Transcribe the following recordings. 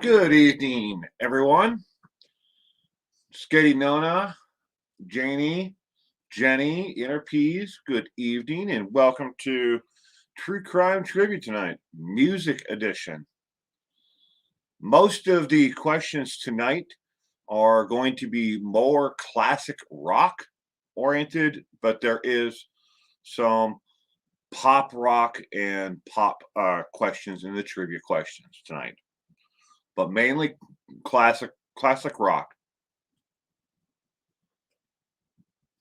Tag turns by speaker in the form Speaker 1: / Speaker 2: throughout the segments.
Speaker 1: Good evening, everyone. Sketty Nona, Janie, Jenny, Inner Peas, good evening, and welcome to True Crime Trivia tonight, Music Edition. Most of the questions tonight are going to be more classic rock oriented, but there is some pop rock and pop questions in the trivia questions tonight, but mainly classic rock.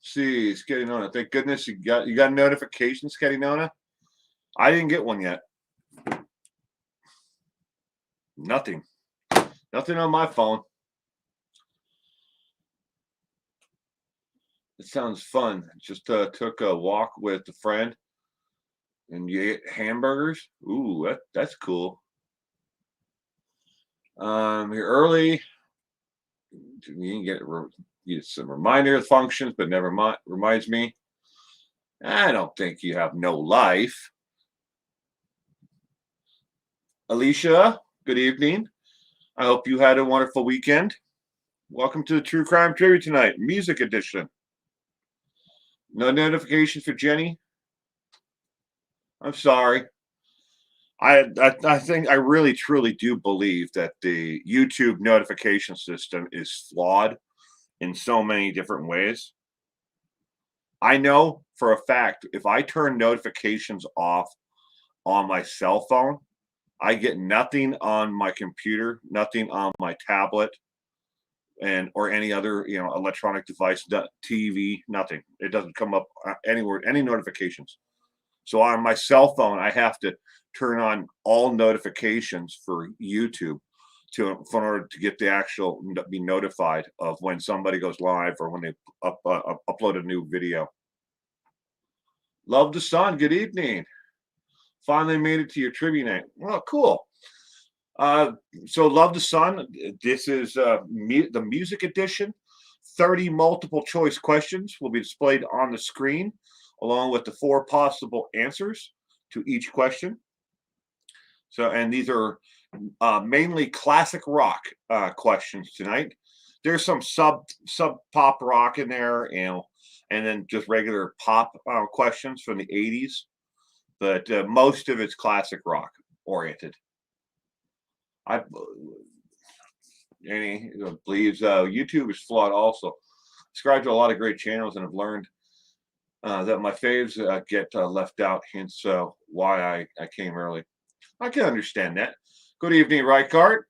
Speaker 1: See, Sketty Nona. Thank goodness you got a notification, Sketty Nona. I didn't get one yet. Nothing on my phone. It sounds fun. Just took a walk with a friend, and you ate hamburgers. Ooh, that's cool. Here early. You can get some reminder functions, but never mind. Reminds me. I don't think you have no life. Alicia, good evening. I hope you had a wonderful weekend. Welcome to the True Crime Trivia tonight, Music Edition. No notifications for Jenny. I'm sorry. I think I really truly do believe that the YouTube notification system is flawed in so many different ways. I know for a fact if I turn notifications off on my cell phone, I get nothing on my computer, nothing on my tablet, or any other electronic device, TV, nothing. It doesn't come up anywhere, any notifications. So on my cell phone, I have to turn on all notifications for YouTube in order to get the actual be notified of when somebody goes live or when they upload a new video. Love the sun. Good evening. Finally made it to your trivia night. Well, cool. So Love the Sun. This is the music edition. 30 multiple choice questions will be displayed on the screen, along with the 4 possible answers to each question. So, and these are mainly classic rock questions tonight. There's some sub pop rock in there, and then just regular pop questions from the 80s. But most of it's classic rock oriented. Jenny believes YouTube is flawed also. Subscribe to a lot of great channels and have learned that my faves get left out, hence why I came early. I can understand that. Good evening, Reichart.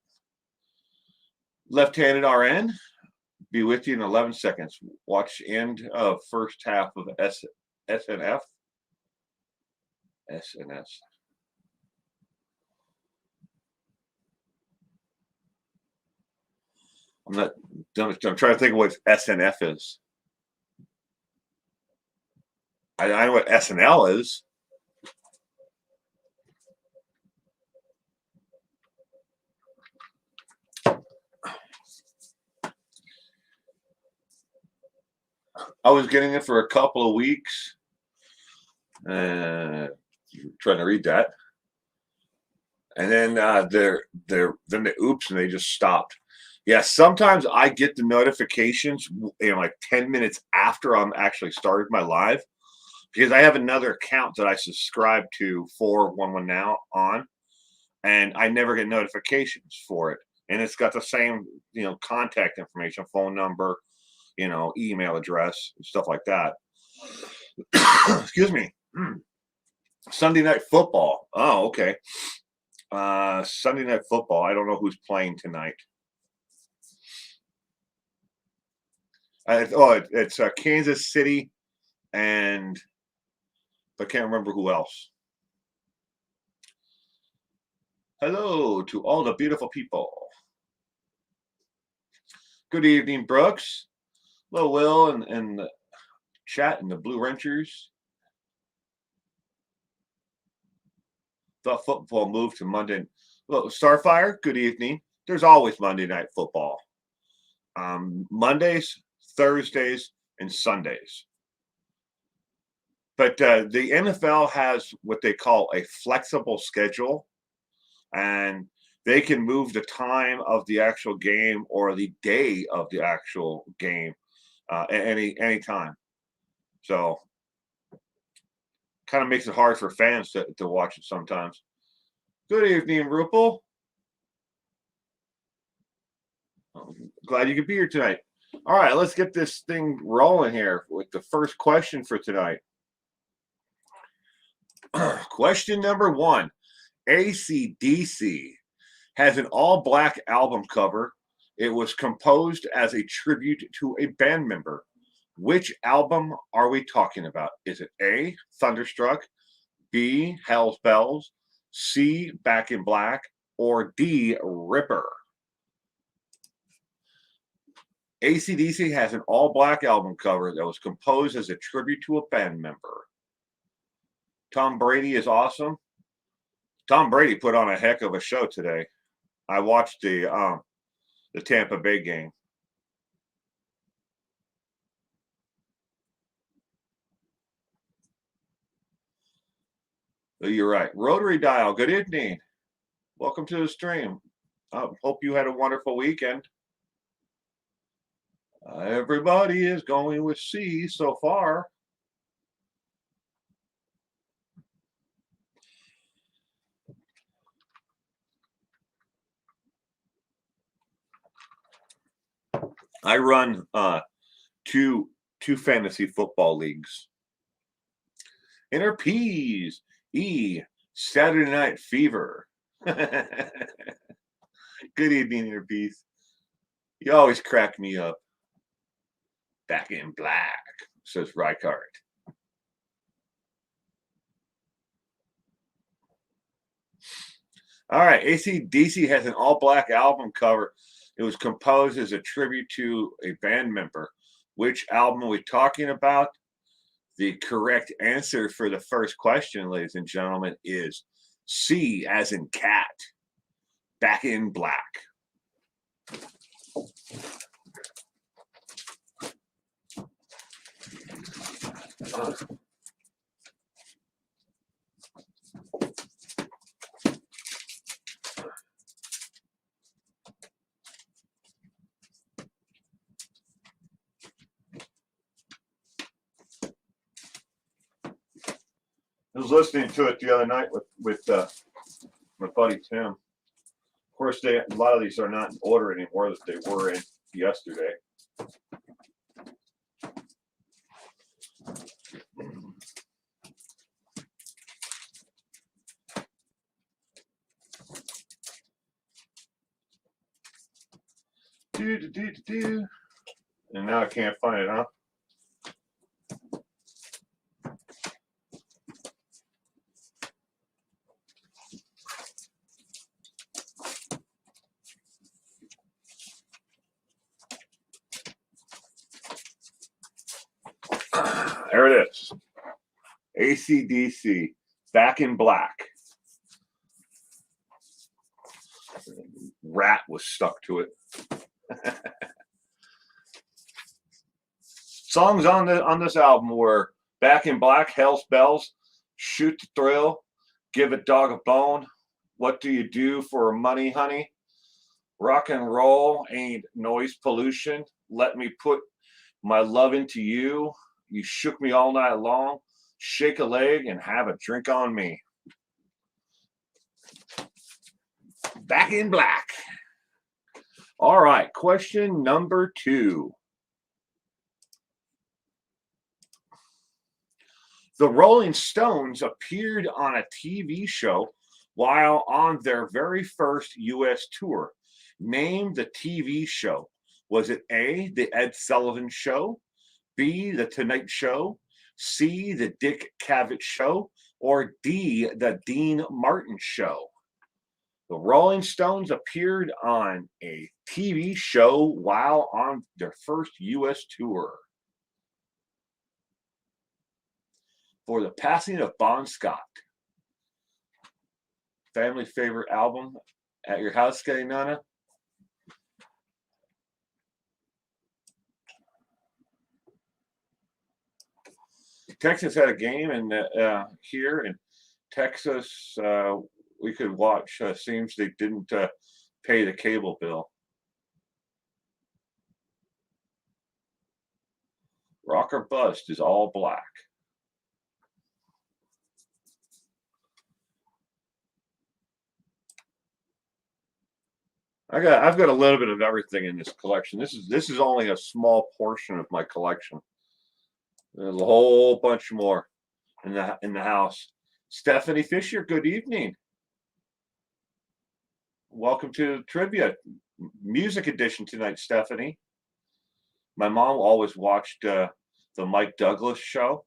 Speaker 1: Left-handed RN. Be with you in 11 seconds. Watch end of first half of SNF. SNS. I'm trying to think of what SNF is. I know what SNL is. I was getting it for a couple of weeks. Trying to read that. And then they oops, and they just stopped. Yeah, sometimes I get the notifications, like 10 minutes after I'm actually started my live, because I have another account that I subscribe to for 11 Now on, and I never get notifications for it. And it's got the same, contact information, phone number, email address, and stuff like that. Excuse me. Sunday Night Football. Oh, okay. Sunday Night Football. I don't know who's playing tonight. It's Kansas City, and I can't remember who else. Hello to all the beautiful people. Good evening, Brooks. Hello, Will, and the chat and the Blue Wrenchers. Thought football moved to Monday. Well, Starfire, good evening. There's always Monday Night Football. Mondays, Thursdays, and Sundays. But the NFL has what they call a flexible schedule. And they can move the time of the actual game or the day of the actual game at any time. So kind of makes it hard for fans to watch it sometimes. Good evening, Hoople. Glad you could be here tonight. All right, let's get this thing rolling here with the first question for tonight. Question number 1. AC/DC has an all-black album cover. It was composed as a tribute to a band member. Which album are we talking about? Is it A, Thunderstruck, B, Hell's Bells, C, Back in Black, or D, Ripper? AC/DC has an all-black album cover that was composed as a tribute to a band member. Tom Brady is awesome. Tom Brady put on a heck of a show today. I watched the Tampa Bay game. You're right. Rotary Dial, good evening. Welcome to the stream. Hope you had a wonderful weekend. Everybody is going with C so far. I run two fantasy football leagues. Inner Peas, E, Saturday Night Fever. Good evening, Inner Peas. You always crack me up. Back in Black, says Rykart. All right, AC/DC has an all-black album cover. It was composed as a tribute to a band member. Which album are we talking about? The correct answer for the first question, ladies and gentlemen, is C, as in cat. Back in Black. I was listening to it the other night with my buddy Tim. Of course, a lot of these are not in order anymore that they were in yesterday. And now I can't find it, huh? There it is. AC/DC, Back in Black. Rat was stuck to it. Songs on this album were Back in Black, Hell's Bells, Shoot the Thrill, Give a Dog a Bone, What Do You Do for Money, Honey, Rock and Roll Ain't Noise Pollution, Let Me Put My Love Into You, You Shook Me All Night Long, Shake a Leg and Have a Drink on Me. Back in Black. All right, question number 2. The Rolling Stones appeared on a TV show while on their very first U.S. tour. Name the TV show. Was it A, The Ed Sullivan Show, B, The Tonight Show, C, The Dick Cavett Show, or D, The Dean Martin Show? The Rolling Stones appeared on a TV show while on their first U.S. tour. For the passing of Bon Scott. Family favorite album at your house, Sketty Nana? Texas had a game in here in Texas we could watch. Seems they didn't pay the cable bill. Rock or Bust is all black. I've got a little bit of everything in this collection. This is only a small portion of my collection. There's a whole bunch more in the house. Stephanie Fisher, good evening. Welcome to Trivia Music Edition tonight, Stephanie. My mom always watched the Mike Douglas show.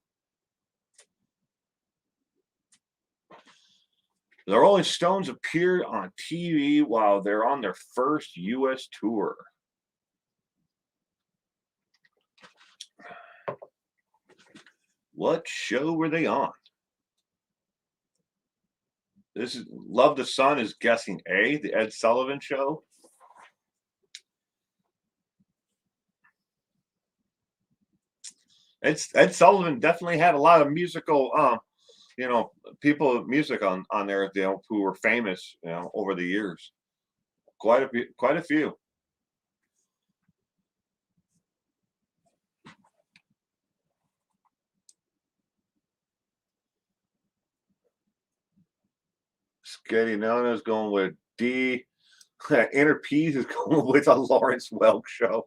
Speaker 1: The Rolling Stones appeared on TV while they're on their first U.S. tour. What show were they on? This is Love the Sun is guessing A, the Ed Sullivan show. Ed Sullivan definitely had a lot of musical people of music on there, who were famous, over the years. Quite a few. Sketty Nona is going with D. Inner Peas is going with a Lawrence Welk show.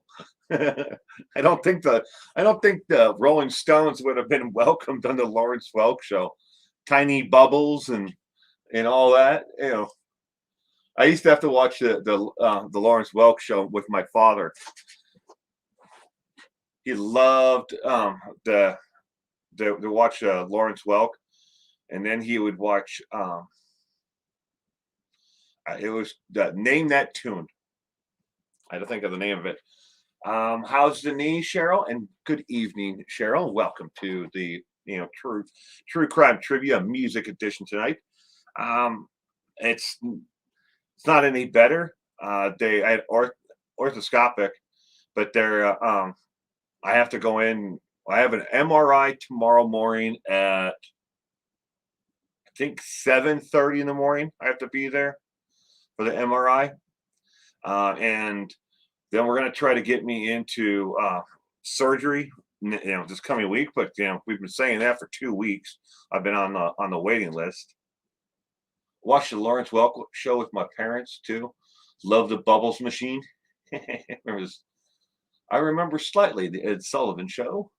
Speaker 1: I don't think the Rolling Stones would have been welcomed on the Lawrence Welk show. Tiny Bubbles and all that. I used to have to watch the Lawrence Welk show with my father. He loved to watch Lawrence Welk, and then he would watch. It was Name That Tune. I had to think of the name of it. How's the knee, Cheryl? And good evening, Cheryl. Welcome to the True Crime Trivia Music Edition tonight. It's not any better. I had orthoscopic, but they're I have to go in. I have an MRI tomorrow morning at I think 7:30 in the morning. I have to be there for the MRI, and then we're going to try to get me into surgery, this coming week. But we've been saying that for 2 weeks. I've been on the waiting list. Watched the Lawrence Welk show with my parents too. Love the Bubbles Machine. I remember slightly the Ed Sullivan show.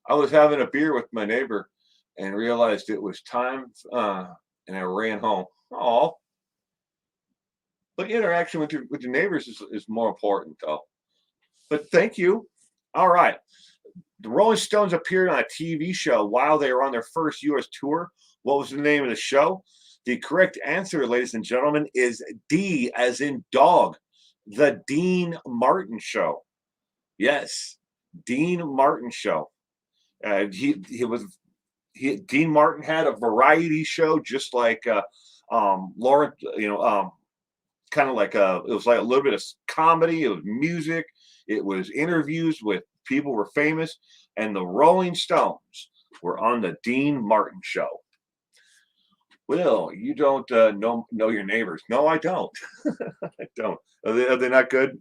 Speaker 1: I was having a beer with my neighbor and realized it was time, and I ran home. Oh. But interaction with your neighbors is more important, though. But thank you. All right. The Rolling Stones appeared on a TV show while they were on their first U.S. tour. What was the name of the show? The correct answer, ladies and gentlemen, is D, as in dog. The Dean Martin Show. Yes, Dean Martin Show. Dean Martin had a variety show, just like Lauren, kind of like it was like a little bit of comedy. It was music. It was interviews with people who were famous, and the Rolling Stones were on the Dean Martin Show. Well, you don't know your neighbors. No, I don't. I don't. Are they not good?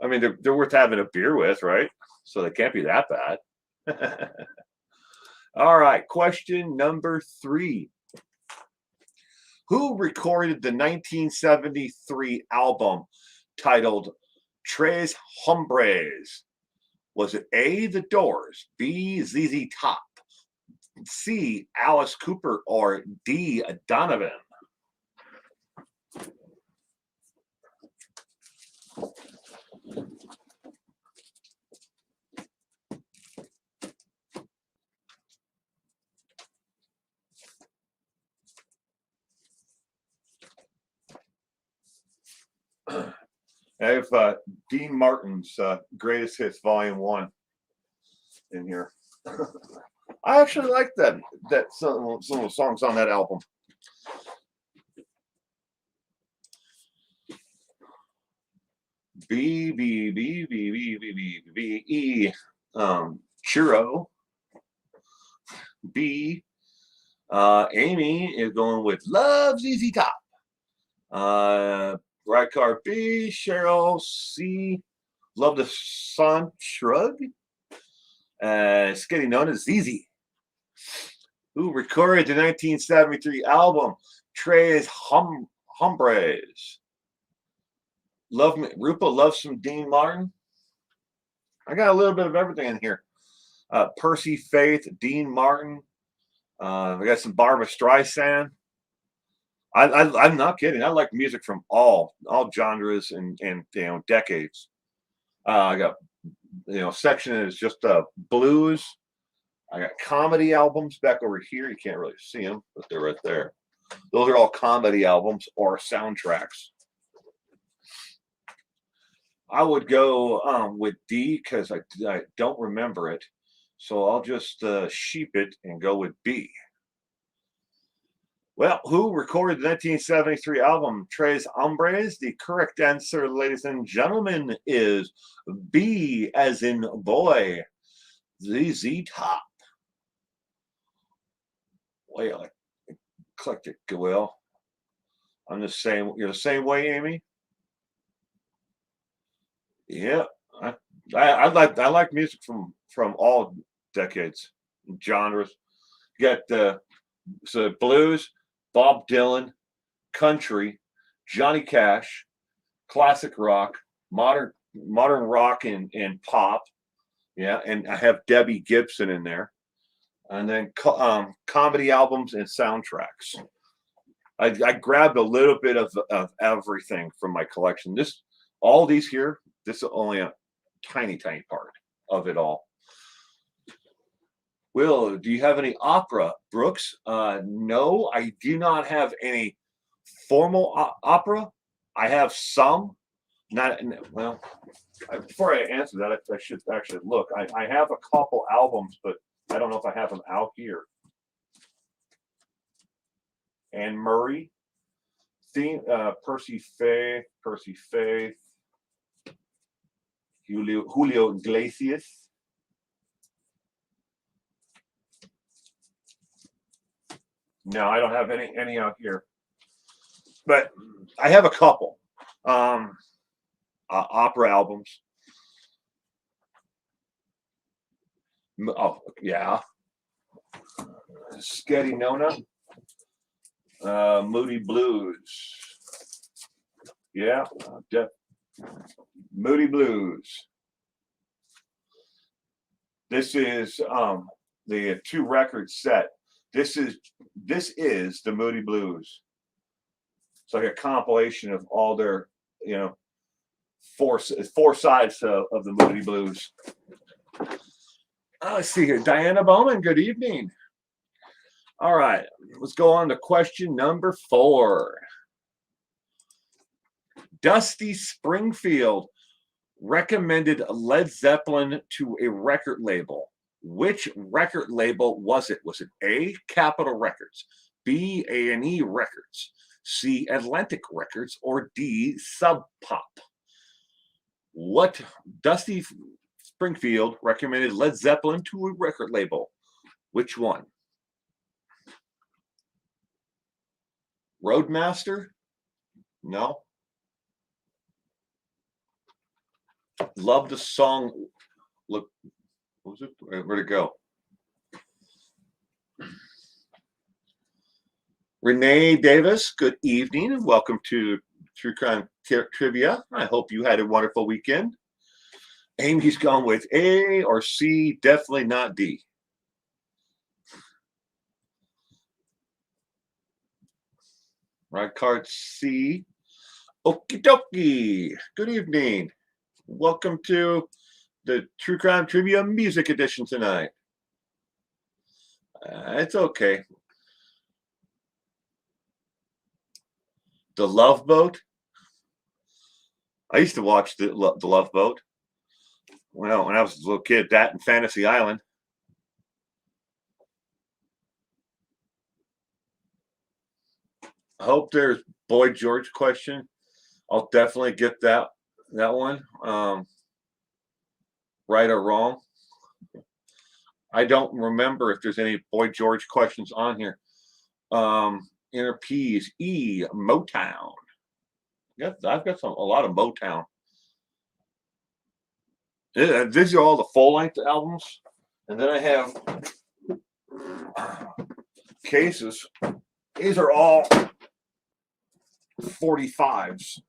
Speaker 1: I mean, they're worth having a beer with, right? So they can't be that bad. All right, question number 3. Who recorded the 1973 album titled Tres Hombres? Was it A, The Doors, B, ZZ Top, C, Alice Cooper, or D, Donovan? I have Dean Martin's Greatest Hits Volume 1 in here. I actually like that some of the songs on that album. B, B, B, B, B, B, B, B, E, Churro. B, Amy is going with Love ZZ Top. Right card B, Cheryl C. Love the Sun Shrug. It's getting known as ZZ, who recorded the 1973 album Tres Hombres. Love me, Rupa loves some Dean Martin. I got a little bit of everything in here. Percy Faith, Dean Martin. I got some Barbra Streisand. I'm not kidding. I like music from all genres and decades. I got section is just blues. I got comedy albums back over here. You can't really see them, but they're right there. Those are all comedy albums or soundtracks. I would go with D because I don't remember it. So I'll just sheep it and go with B. Well, who recorded the 1973 album Tres Hombres? The correct answer, ladies and gentlemen, is B as in boy, ZZ Top. Well, eclectic, Will. I'm the same. You're the same way, Amy. Yeah, I like music from all decades, genres. You got so blues, Bob Dylan, country, Johnny Cash, classic rock, modern rock and pop. Yeah, and I have Debbie Gibson in there, and then comedy albums and soundtracks. I grabbed a little bit of everything from my collection. All these here. This is only a tiny part of it all. Will, do you have any opera, Brooks? No, I do not have any formal opera. I have some. Not well. Before I answer that, I should actually look. I have a couple albums, but I don't know if I have them out here. Anne Murray, Percy Faith. Julio Iglesias. No, I don't have any out here. But I have a couple opera albums. Oh, yeah. Sketty Nona. Moody Blues. Yeah, Moody Blues. This is the 2-record set. This is the Moody Blues. It's like a compilation of all their, four sides of the Moody Blues. Let's see here. Diana Bowman, good evening. All right, let's go on to question number 4. Dusty Springfield recommended Led Zeppelin to a record label. Which record label was it? Was it A, Capitol Records, B, A&E Records, C, Atlantic Records, or D, Sub Pop? What Dusty Springfield recommended Led Zeppelin to a record label? Which one? Roadmaster? No. Love the song. Look, what was it? Where'd it go? Renee Davis, good evening and welcome to True Crime Trivia. I hope you had a wonderful weekend. Amy's gone with A or C, definitely not D. Right card C. Okie dokie. Good evening. Welcome to the True Crime Trivia Music Edition tonight. It's okay. The Love Boat. I used to watch the Love Boat. Well, when I was a little kid, that and Fantasy Island. I hope there's Boy George question. I'll definitely get that one. Right or wrong. I don't remember if there's any Boy George questions on here. Inner P is E, Motown. Yeah, I've got a lot of Motown. These are all the full-length albums. And then I have cases. These are all 45s.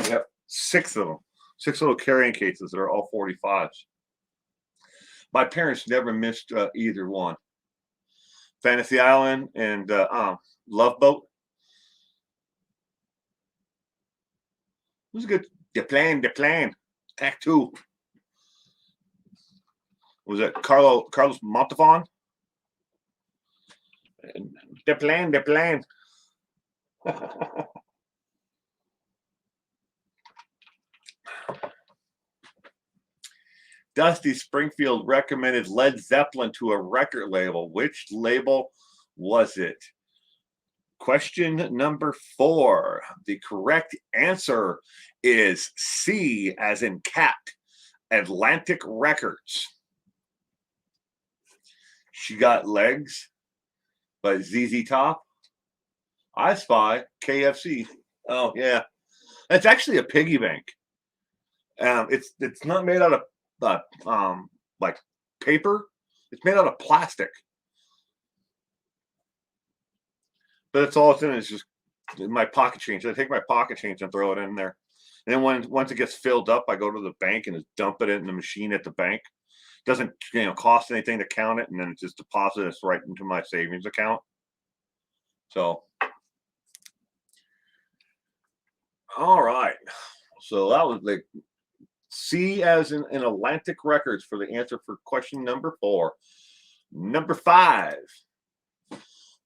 Speaker 1: Yep, 6 of them. 6 little carrying cases that are all 45s. My parents never missed either one. Fantasy Island and Love Boat. It was good. The plan. Act 2. Was it Carlos Montalban? The plan. Dusty Springfield recommended Led Zeppelin to a record label. Which label was it? Question number 4. The correct answer is C, as in cat, Atlantic Records. She Got Legs by ZZ Top. I Spy, KFC. Oh, yeah. It's actually a piggy bank. It's not made out of like paper. It's made out of plastic. But it's all it's in is just my pocket change. I take my pocket change and throw it in there. And then once it gets filled up, I go to the bank and just dump it in the machine at the bank. Doesn't cost anything to count it, and then it just deposits right into my savings account. So, all right. So that was like C as in Atlantic Records for the answer for question number 4. Number 5.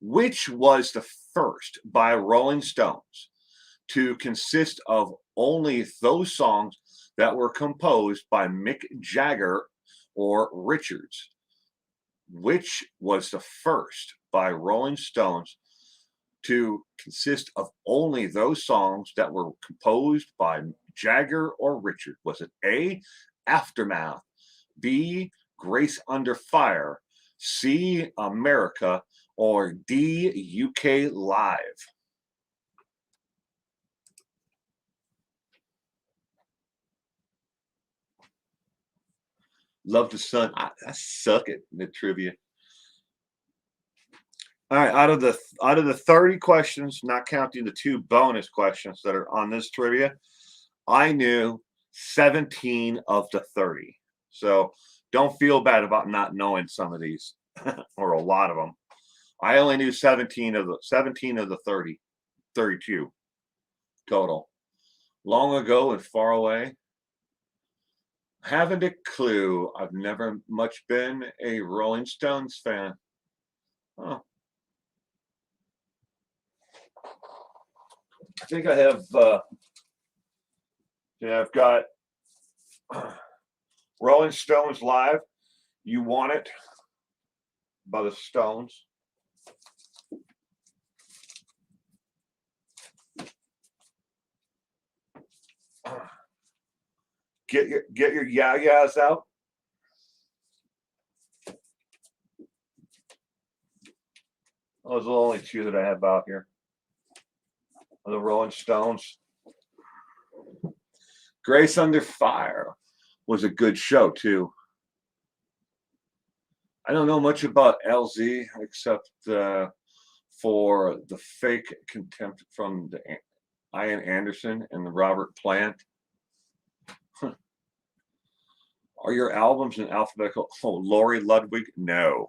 Speaker 1: Which was the first by Rolling Stones to consist of only those songs that were composed by Mick Jagger or Richards? Which was the first by Rolling Stones to consist of only those songs that were composed by Jagger or Richard? Was it A, Aftermath, B, Grace Under Fire, C, America, or D, UK Live? Love the Sun. I suck at the trivia. All right, out of the 30 questions, not counting the 2 bonus questions that are on this trivia, I knew 17 of the 30. So don't feel bad about not knowing some of these or a lot of them. I only knew 17 of the 30, 32 total. Long ago and far away. Haven't a clue. I've never much been a Rolling Stones fan. Oh. I think I have, I've got Rolling Stones Live, You Want It by the Stones. Get your yeah-yeahs out. Those are the only 2 that I have out here. The Rolling Stones. Grace Under Fire was a good show too. I don't know much about LZ except for the fake contempt from the Ian Anderson and the Robert Plant. Are your albums in alphabetical? Oh, Lori Ludwig? No.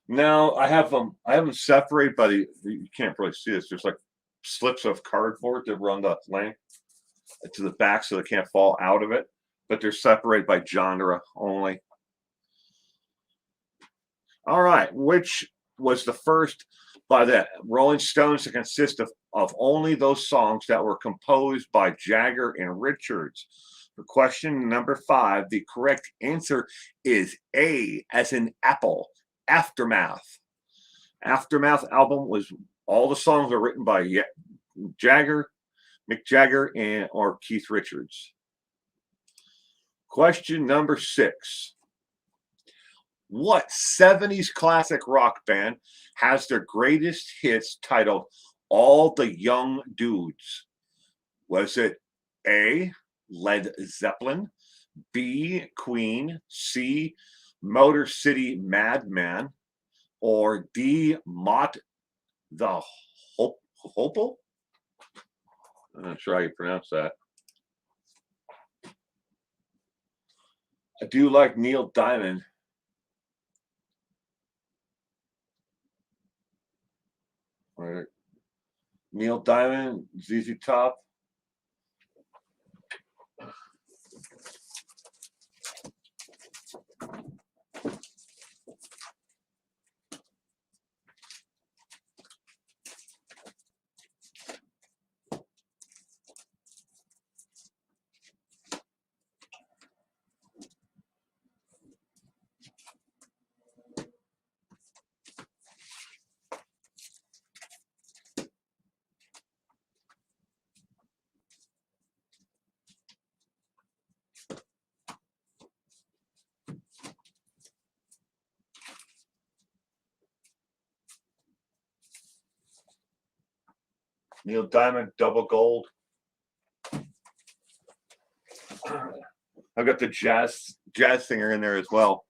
Speaker 1: I have them separated by you can't really see this. There's like slips of cardboard that run the length to the back so they can't fall out of it, but they're separated by genre only. All right, which was the first by the Rolling Stones to consist of only those songs that were composed by Jagger and Richards? For question number 5, the correct answer is A, as in apple, Aftermath. Aftermath album was all the songs were written by Jagger, Mick Jagger, or Keith Richards. Question number 6. What 70s classic rock band has their greatest hits titled All the Young Dudes? Was it A, Led Zeppelin, B, Queen, C, Motor City Madman, or D, Mott the Hoople? I'm not sure how you pronounce that. I do like Neil Diamond. Right. Neil Diamond, ZZ Top. Neil Diamond, double gold. I've got the jazz singer in there as well.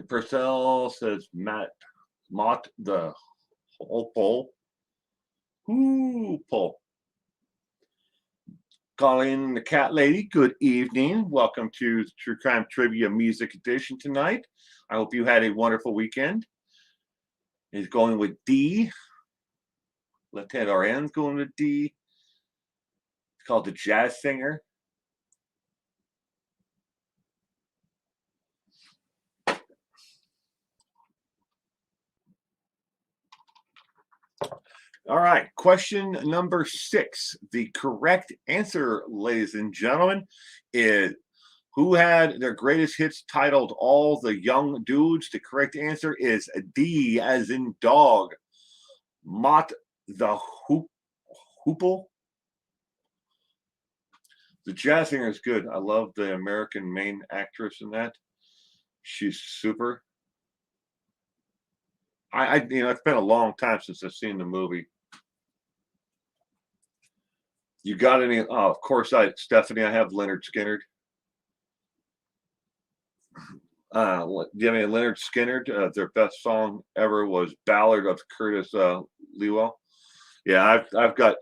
Speaker 1: Purcell says Mott the Hoople. Hoople. Calling the cat lady, good evening. Welcome to the True Crime Trivia Music Edition tonight. I hope you had a wonderful weekend. He's going with D. Lieutenant RN's going with D. It's called the Jazz Singer. All right, question number 6. The correct answer, ladies and gentlemen, is who had their greatest hits titled All the Young Dudes? The correct answer is D, as in dog. Mott the Hoople. The jazz singer is good. I love the American main actress in that. She's super. It's been a long time since I've seen the movie. You got any? Oh, of course, Stephanie, I have Leonard Skinner. Do you have any Leonard Skinner? Their best song ever was "Ballad of Curtis Lewell." Yeah, I've got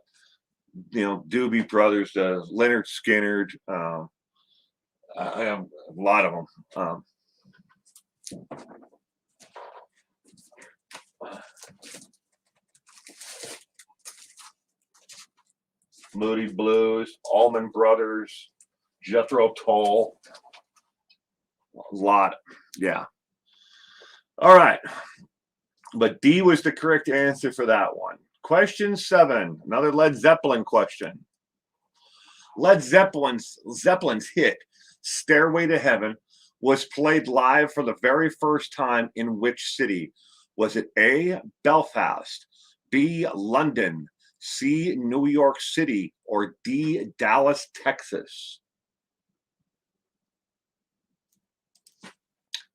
Speaker 1: Doobie Brothers, Leonard Skinner. I have a lot of them. Moody Blues, Allman Brothers, Jethro Tull. A lot. Yeah. All right. But D was the correct answer for that one. Question 7, another Led Zeppelin question. Led Zeppelin's hit, Stairway to Heaven, was played live for the very first time in which city? Was it A, Belfast, B, London, C, New York City, or D, Dallas, Texas?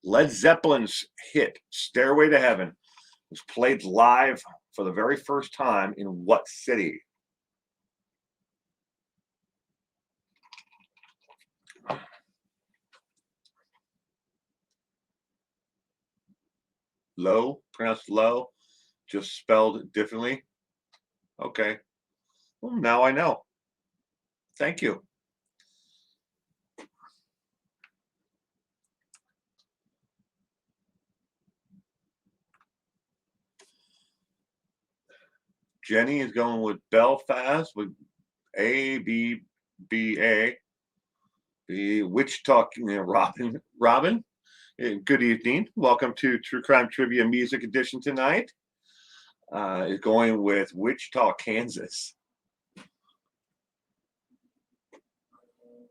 Speaker 1: Led Zeppelin's hit, Stairway to Heaven, was played live for the very first time in what city? Low, pronounced low, just spelled differently. Okay. Well, now I know. Thank you. Jenny is going with Belfast with A, B, B, A. The Wichita, Robin. Good evening. Welcome to True Crime Trivia Music Edition tonight. Is going with Wichita, Kansas.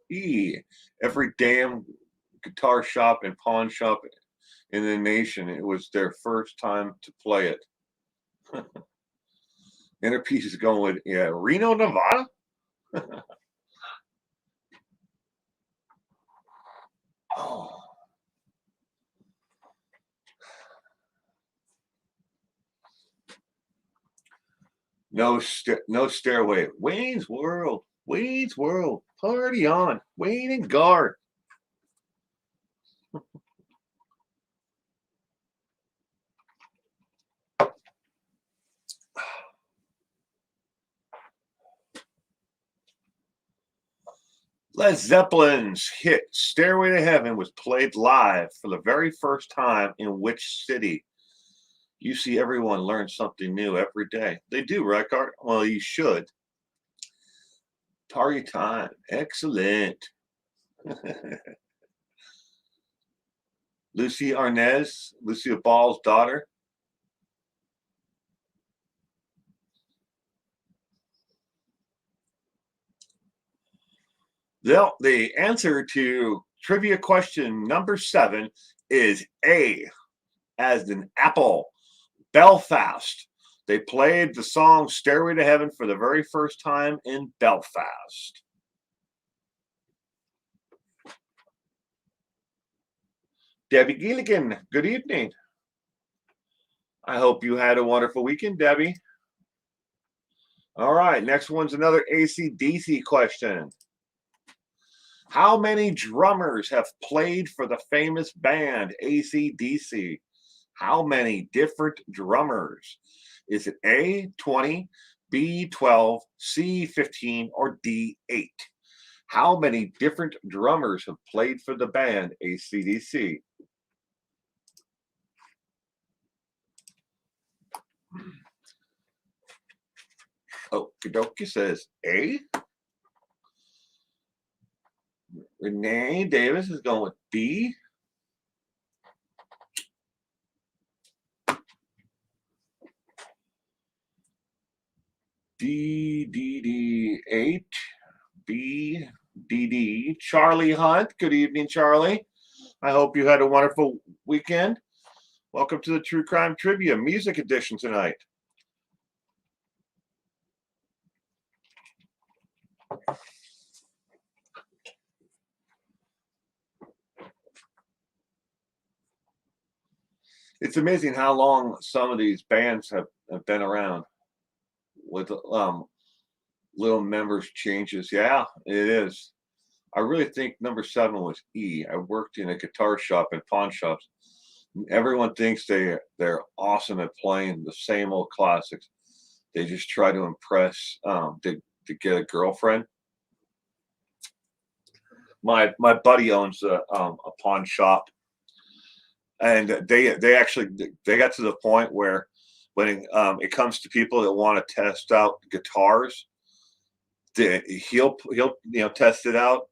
Speaker 1: E. Every damn guitar shop and pawn shop in the nation. It was their first time to play it. Inner Peace is going with Reno, Nevada. No Stairway. Wayne's World. Wayne's World. Party on. Wayne and Gar. Led Zeppelin's hit Stairway to Heaven was played live for the very first time in which city? You see, everyone learns something new every day. They do, right, Art? Well, you should. Party time. Excellent. Lucy Arnaz, Lucia Ball's daughter. The answer to trivia question number 7 is A, as in apple. Belfast. They played the song Stairway to Heaven for the very first time in Belfast. Debbie Gilligan, good evening. I hope you had a wonderful weekend, Debbie. All right, next one's another AC/DC question. How many drummers have played for the famous band AC/DC? How many different drummers? Is it A, 20, B, 12, C, 15, or D, 8? How many different drummers have played for the band AC/DC? Okie says A. Renee Davis is going with B. D 8. B D. Charlie Hunt. Good evening, Charlie. I hope you had a wonderful weekend. Welcome to the True Crime Trivia Music Edition tonight. It's amazing how long some of these bands have been around with little members changes. Yeah, it is. I really think number 7 was E. I worked in a guitar shop and pawn shops. Everyone thinks they're awesome at playing the same old classics. They just try to impress to get a girlfriend. My buddy owns a pawn shop, and they got to the point where when it comes to people that want to test out guitars, he'll test it out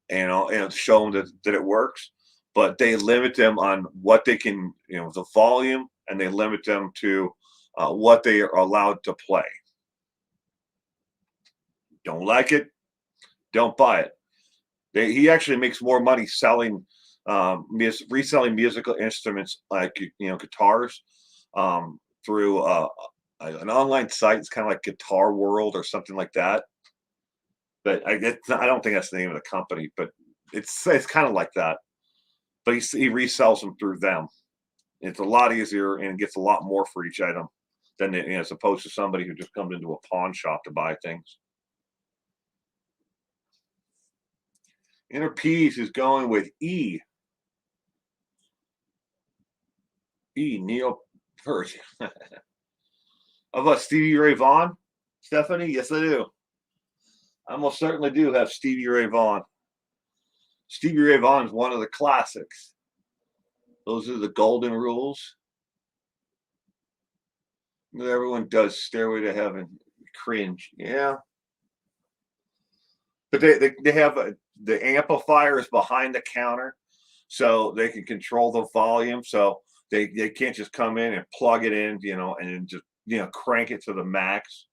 Speaker 1: and show them that it works, but they limit them on what they can, the volume, and they limit them to what they are allowed to play. Don't like it, don't buy it. He actually makes more money selling reselling musical instruments like guitars through an online site. It's kind of like Guitar World or something like that. But I don't think that's the name of the company, but it's kind of like that. But he resells them through them. It's a lot easier and gets a lot more for each item than as opposed to somebody who just comes into a pawn shop to buy things. Inner Peace is going with E. Neil Peart. How about Stevie Ray Vaughan? Stephanie? Yes, I do. I most certainly do have Stevie Ray Vaughan. Stevie Ray Vaughan is one of the classics. Those are the golden rules. Everyone does Stairway to Heaven. Cringe. Yeah. But they have the amplifiers behind the counter, so they can control the volume. So they can't just come in and plug it in, and just crank it to the max.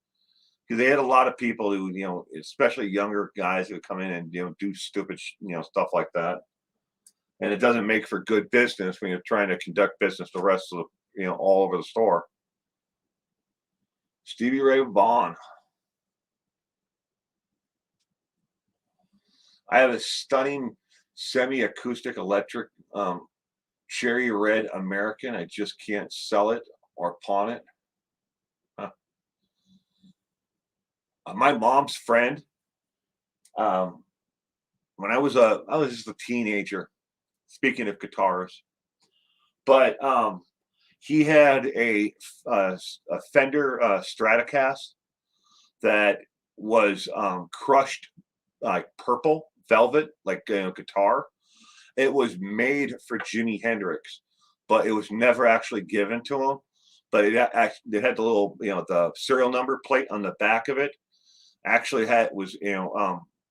Speaker 1: Because they had a lot of people who, especially younger guys who come in and do stupid, stuff like that, and it doesn't make for good business when you're trying to conduct business the rest of the, all over the store. Stevie Ray Vaughan. I have a stunning semi-acoustic electric cherry red American. I just can't sell it or pawn it. Huh. My mom's friend, um, when I was just a teenager, speaking of guitars, but he had a Fender Stratocaster that was crushed like purple velvet, like guitar. It was made for Jimi Hendrix, but it was never actually given to him. But it had the little, the serial number plate on the back of it. Actually, was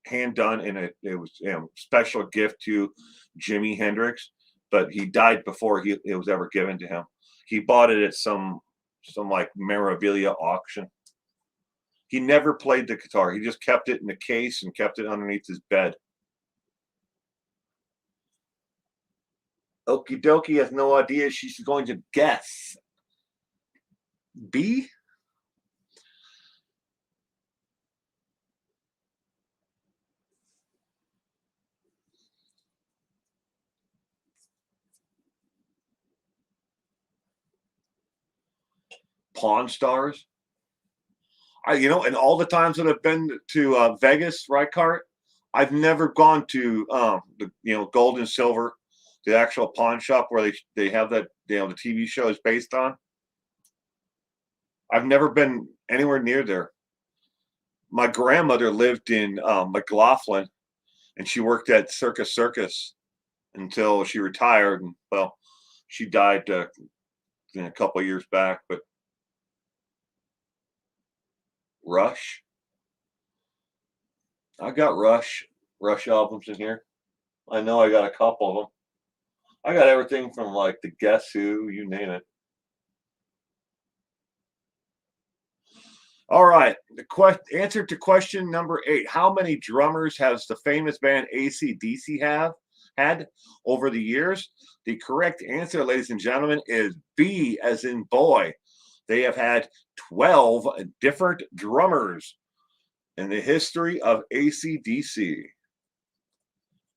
Speaker 1: hand done, and it was special gift to Jimi Hendrix. But he died before it was ever given to him. He bought it at some like memorabilia auction. He never played the guitar. He just kept it in the case and kept it underneath his bed. Okie dokie has no idea. She's going to guess. B? Pawn Stars? And all the times that I've been to Vegas, right, Cart? I've never gone to the gold and silver, the actual pawn shop where they have that the TV show is based on. I've never been anywhere near there. My grandmother lived in McLaughlin, and she worked at Circus until she retired. And well, she died a couple of years back. But Rush, I got Rush albums in here. I know I got a couple of them. I got everything from like the Guess Who, you name it. All right, the answer to question number 8: how many drummers has the famous band AC/DC had over the years? The correct answer, ladies and gentlemen, is B, as in boy. They have had 12 different drummers in the history of AC/DC.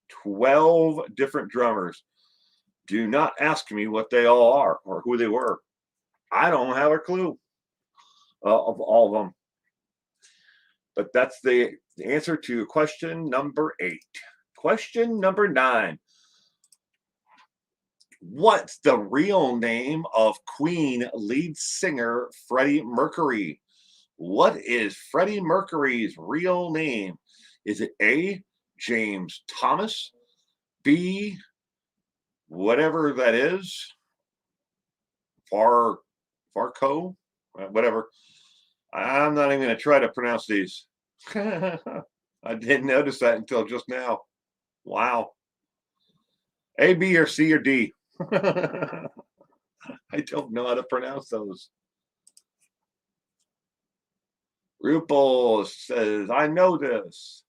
Speaker 1: 12 different drummers. Do not ask me what they all are or who they were. I don't have a clue of all of them. But that's the answer to question number 8. Question number 9. What's the real name of Queen lead singer Freddie Mercury? What is Freddie Mercury's real name? Is it A, James Thomas, B, whatever that is, Farrokh, whatever. I'm not even going to try to pronounce these. I didn't notice that until just now. Wow. A, B, or C, or D? I don't know how to pronounce those. Hoople says, I know this.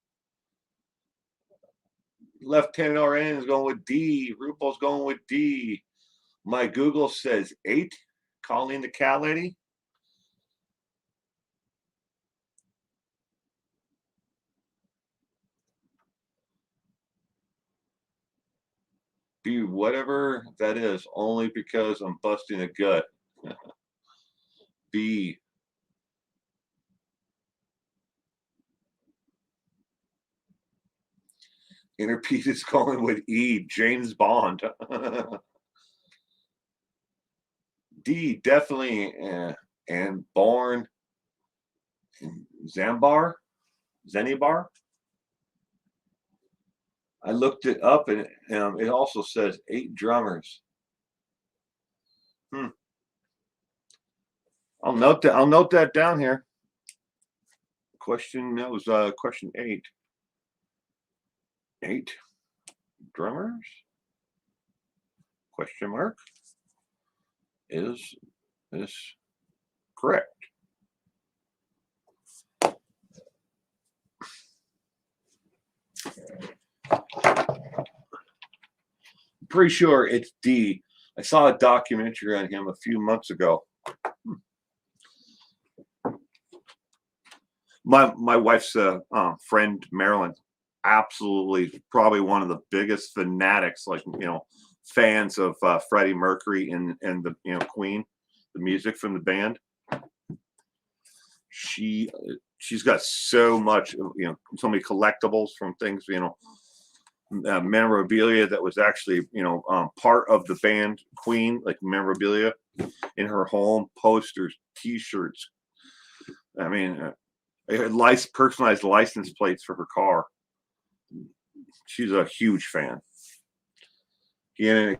Speaker 1: Lieutenant RN is going with D. Hoople's going with D. My Google says 8. Calling the cat lady. B, whatever that is, only because I'm busting a gut. B. Interpede is calling with E. James Bond. D, definitely, and born in Zenibar. I looked it up, and it also says 8 drummers. I'll note that down here. Question, that was question 8. 8 drummers? Question mark. Is this correct? Pretty sure it's D. I saw a documentary on him a few months ago. My wife's friend Marilyn, absolutely probably one of the biggest fanatics, like fans of Freddie Mercury and the Queen, the music from the band. She she's got so much, so many collectibles from things, memorabilia that was actually, part of the band Queen, like memorabilia in her home, posters, T-shirts. I mean, personalized license plates for her car. She's a huge fan. Yeah.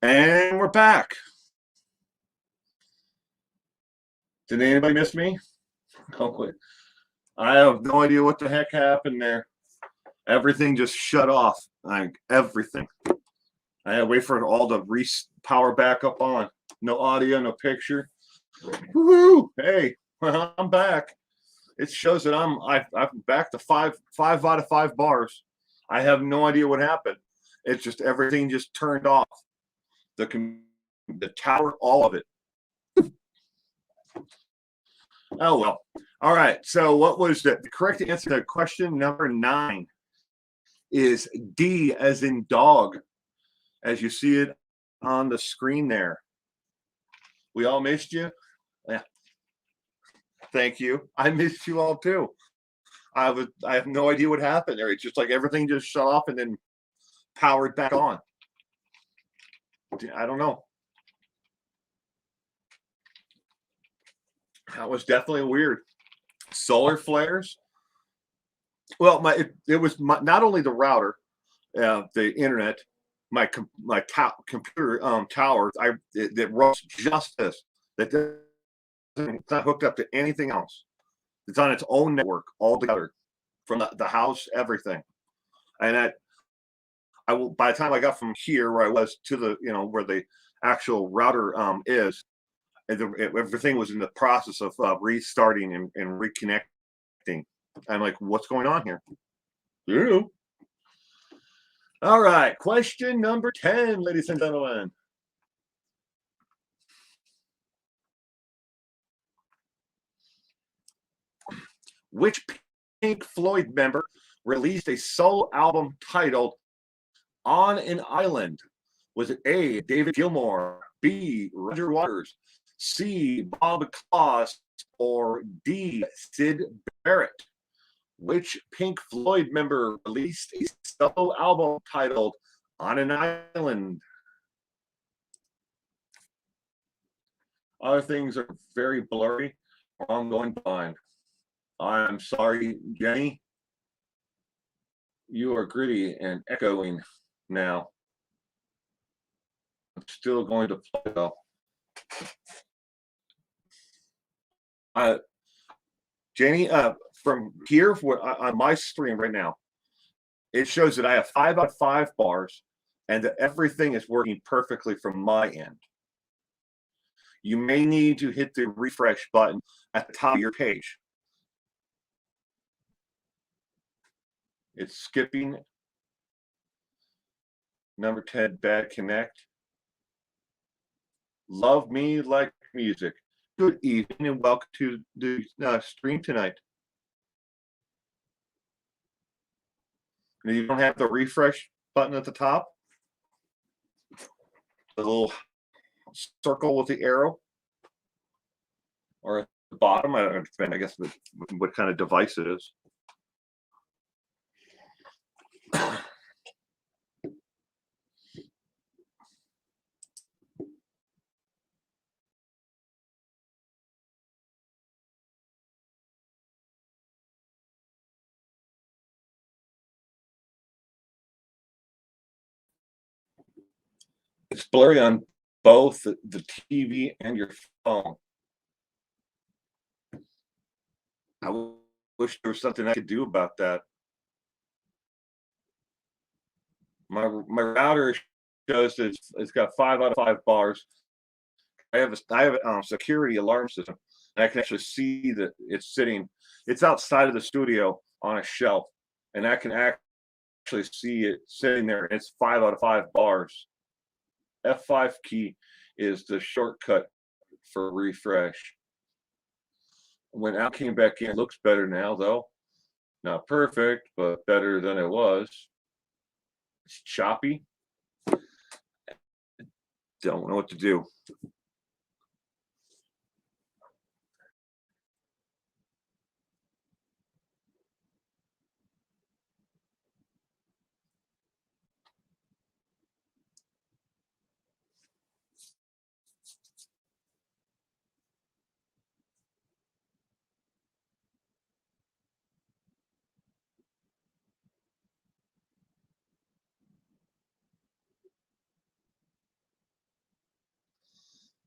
Speaker 1: And we're back. Did anybody miss me? Oh, I have no idea what the heck happened there. Everything just shut off. Like everything. I had to wait for it all to power back up on. No audio, no picture. Woohoo! Hey, I'm back. It shows that I'm back to five out of 5 bars. I have no idea what happened. It's just everything just turned off. The tower, all of it. Oh well. All right. So what was the correct answer to question number 9 is D as in dog, as you see it on the screen there. We all missed you. Yeah. Thank you. I missed you all too. I have no idea what happened there. It's just like everything just shut off and then powered back on. I don't know. That was definitely weird. Solar flares. Well, it was not only the router, the internet. computer towers. It runs just this. It's not hooked up to anything else. It's on its own network altogether, from the house, everything. And by the time I got from here where I was to the where the actual router is, everything was in the process of restarting and reconnecting. I'm like, what's going on here? You. All right, question number 10, ladies and gentlemen. Which Pink Floyd member released a solo album titled On an Island? Was it A, David Gilmore, B, Roger Waters, C, Bob Klose, or D, Sid Barrett? Which Pink Floyd member released a solo album titled On an Island? Other things are very blurry, or I'm going blind. I'm sorry, Jenny. You are gritty and echoing now. I'm still going to play though. Jenny, from here on my stream right now, it shows that I have 5 out of 5 bars and that everything is working perfectly from my end. You may need to hit the refresh button at the top of your page. It's skipping. Number 10, Bad Connect. Love Me Like Music. Good evening and welcome to the stream tonight. And you don't have the refresh button at the top? The little circle with the arrow? Or at the bottom? I guess what kind of device it is. It's blurry on both the TV and your phone. I wish there was something I could do about that. My router shows that it's got 5 out of 5 bars. I have a security alarm system, and I can actually see that it's outside of the studio on a shelf, and I can actually see it sitting there. It's 5 out of 5 bars. F5 key is the shortcut for refresh. When Al came back in, it looks better now, though. Not perfect, but better than it was. It's choppy. Don't know what to do.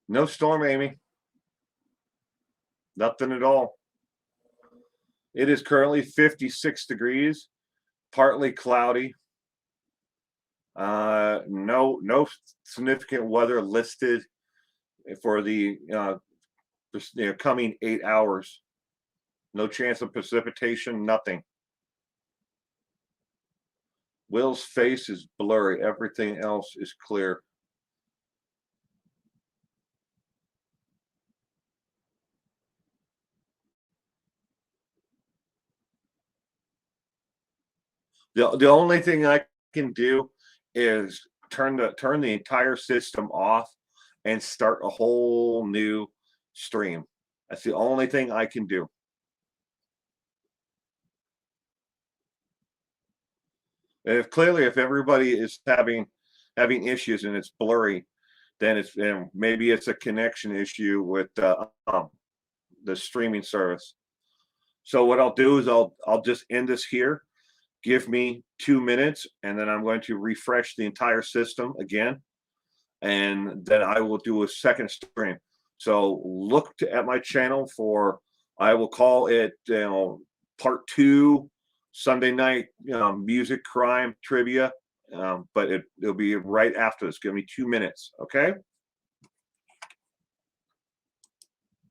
Speaker 1: No storm, Amy. Nothing at all. It is currently 56 degrees, partly cloudy. No significant weather listed for the coming 8 hours. No chance of precipitation, nothing. Will's face is blurry. Everything else is clear. The only thing I can do is turn the entire system off and start a whole new stream. That's the only thing I can do. And if everybody is having issues and it's blurry, then maybe it's a connection issue with the streaming service. So what I'll do is I'll just end this here. Give me 2 minutes, and then I'm going to refresh the entire system again, and then I will do a second stream. So look at my channel for, I will call it, part 2, Sunday night, music crime trivia. But it'll be right after this. Give me 2 minutes, okay?